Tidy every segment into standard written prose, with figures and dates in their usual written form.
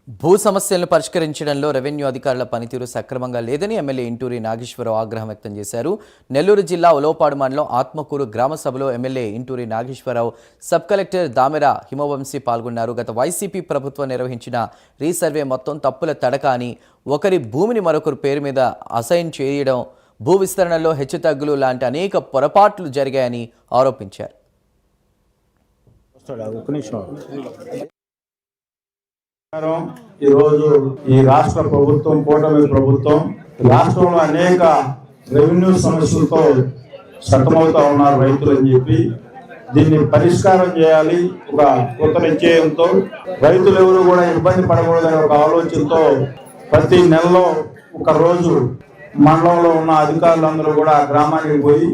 భూ సమస్యలను పరిష్కరించడంలో రెవెన్యూ అధికారుల పనితీరు సక్రమంగా లేదని ఎమ్మెల్యే ఇంటూరి నాగేశ్వరరావు ఆగ్రహం వ్యక్తం చేశారు. నెల్లూరు జిల్లా ఉలవపాడు మండలం ఆత్మకూరు గ్రామ సభలో MLA Inturi Nageswararao, sub collector Damera Himavamshi పాల్గొన్నారు. గత వైసీపీ ప్రభుత్వం నిర్వహించిన రీసర్వే మొత్తం తప్పుల తడక అని, ఒకరి భూమిని మరొకరి పేరు మీద అసైన్ చేయడం, భూ విస్తరణలో హెచ్చుతగ్గులు లాంటి అనేక పొరపాట్లు జరిగాయని ఆరోపించారు. ఈరోజు ఈ రాష్ట్ర ప్రభుత్వం, కూటమి ప్రభుత్వం రాష్ట్రంలో అనేక రెవెన్యూ సమస్యలతో సతమవుతా ఉన్నారు రైతులు అని చెప్పి దీన్ని పరిష్కారం చేయాలి ఒక కొత్త నిశ్చయంతో, రైతులు ఎవరు కూడా ఇబ్బంది పడకూడదనే ఒక ఆలోచనతో ప్రతి నెలలో ఒక రోజు మండలంలో ఉన్న అధికారులందరూ కూడా ఆ గ్రామానికి పోయి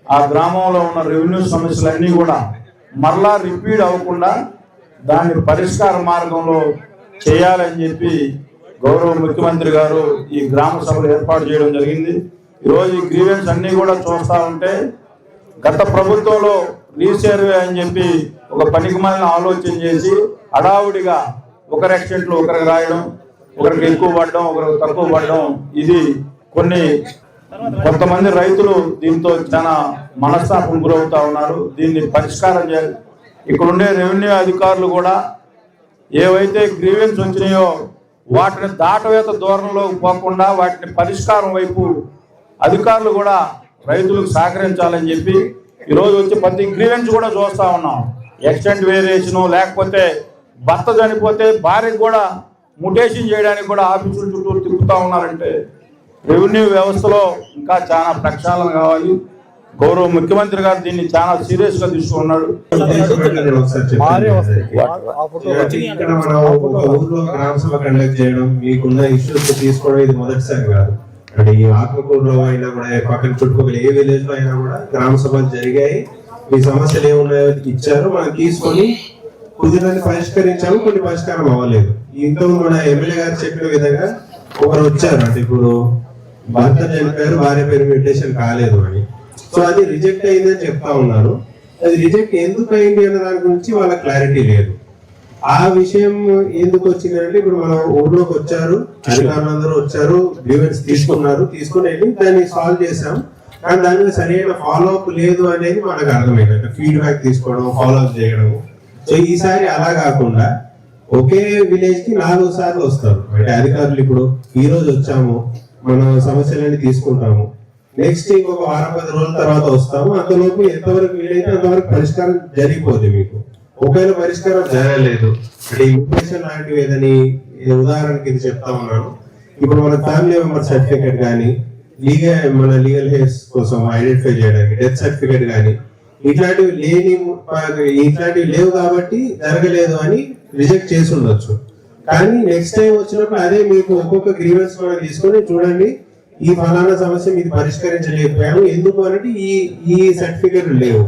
ఆ గ్రామంలో ఉన్న రెవెన్యూ సమస్యలన్నీ కూడా మరలా రిపీట్ అవ్వకుండా దాన్ని పరిష్కార మార్గంలో చేయాలని చెప్పి గౌరవ ముఖ్యమంత్రి గారు ఈ గ్రామ సభలు ఏర్పాటు చేయడం జరిగింది. ఈరోజు ఈ గ్రీవెన్స్ అన్ని కూడా చూస్తూ ఉంటే గత ప్రభుత్వంలో రీసర్వే అని చెప్పి ఒక పనికిమాలిన ఆలోచన చేసి హడావుడిగా ఒకరి ఎక్స్టెంట్లు ఒకరికి రాయడం, ఒకరికి ఎక్కువ పడడం, ఒకరికి తక్కువ పడడం, ఇది కొంతమంది రైతులు దీంతో చాలా మనస్తాపం గురవుతా ఉన్నారు. దీన్ని పరిష్కారం చేయాలి. ఇక్కడ ఉండే రెవెన్యూ అధికారులు కూడా ఏవైతే గ్రీవెన్స్ వచ్చినాయో వాటిని దాటవేత దూరంలో పోకుండా వాటిని పరిష్కారం వైపు అధికారులు కూడా రైతులకు సహకరించాలని చెప్పి ఈరోజు వచ్చి ప్రతి గ్రీవెన్స్ కూడా చూస్తూ ఉన్నాం. ఎక్స్టెంట్ వేరియేషను, లేకపోతే భర్త చనిపోతే భార్యకు కూడా ముటేషన్ చేయడానికి కూడా ఆఫీసుల చుట్టూ తిప్పుతూ ఉన్నారంటే రెవెన్యూ వ్యవస్థలో ఇంకా చాలా ప్రక్షాళన కావాలి. గౌరవ ముఖ్యమంత్రి గారు దీన్ని చాలా సీరియస్ గా తీసుకున్నాడు. గ్రామ సభ కండక్ట్ చేయడం, మీకున్న ఇష్యూస్ తీసుకోవడం ఇది మొదటిసారి కాదు. అంటే ఈ ఆత్మకూరులో అయినా కూడా, పక్కన చుట్టుపక్కల ఏ విలేజ్ లో అయినా కూడా గ్రామ సభలు జరిగాయి. మీ సమస్యలు ఏమున్నాయో ఇచ్చారు, మనం తీసుకొని కుదిరని పరిష్కరించాము, కొన్ని పరిష్కారం అవ్వలేదు. ఇంట్లో మన ఎమ్మెల్యే గారు చెప్పిన విధంగా ఒకరు వచ్చారు, అంటే ఇప్పుడు భర్త చనిపోయారు, భార్య పేరు మ్యూటేషన్ కాలేదు అని, సో అది రిజెక్ట్ అయిందని చెప్తా ఉన్నారు. అది రిజెక్ట్ ఎందుకు అయింది అన్న దాని గురించి వాళ్ళ క్లారిటీ లేదు. ఆ విషయం ఎందుకు వచ్చిందంటే, ఇప్పుడు మనం ఊర్లోకి వచ్చారు, అధికారులందరూ వచ్చారు, గ్రీవెన్స్ తీసుకుని వెళ్ళి దాన్ని సాల్వ్ చేసాం. కానీ దాని మీద సరైన ఫాలో అప్ లేదు అనేది మనకు అర్థమైంది. అంటే ఫీడ్బ్యాక్ తీసుకోవడం, ఫాలో అప్ చేయడం. సో ఈసారి అలా కాకుండా ఒకే విలేజ్ కి 4 సార్లు వస్తారు. అంటే అధికారులు ఇప్పుడు ఈ రోజు వచ్చాము, మనం సమస్యలన్నీ తీసుకుంటాము, నెక్స్ట్ ఇంకొక 10 రోజుల తర్వాత వస్తాము, అంతలోపు ఎంతవరకు వీలైతే అంతవరకు పరిష్కారం జరిగిపోతుంది. మీకు ఒకవేళ పరిష్కారం జరగలేదు అంటే ఇన్ఫర్మేషన్ లాంటివి ఏదని ఉదాహరణకి ఇది చెప్తా ఉన్నాను. ఇప్పుడు మన ఫ్యామిలీ మెంబర్ సర్టిఫికేట్ కానీ, మన లీగల్ హెయిర్స్ కోసం ఐడెంటిఫై చేయడానికి డెత్ సర్టిఫికేట్ కానీ ఇట్లాంటివి లేవు కాబట్టి జరగలేదు అని రిజెక్ట్ చేసి ఉండొచ్చు. కానీ నెక్స్ట్ టైం వచ్చినప్పుడు అదే మీకు ఒక్కొక్క గ్రీవెన్స్ తీసుకొని చూడండి, ఈ ఫలానా సమస్య ఇది పరిష్కరించలేకపోయాము, ఎందుకు అంటే ఈ సర్టిఫికేట్ లేవు.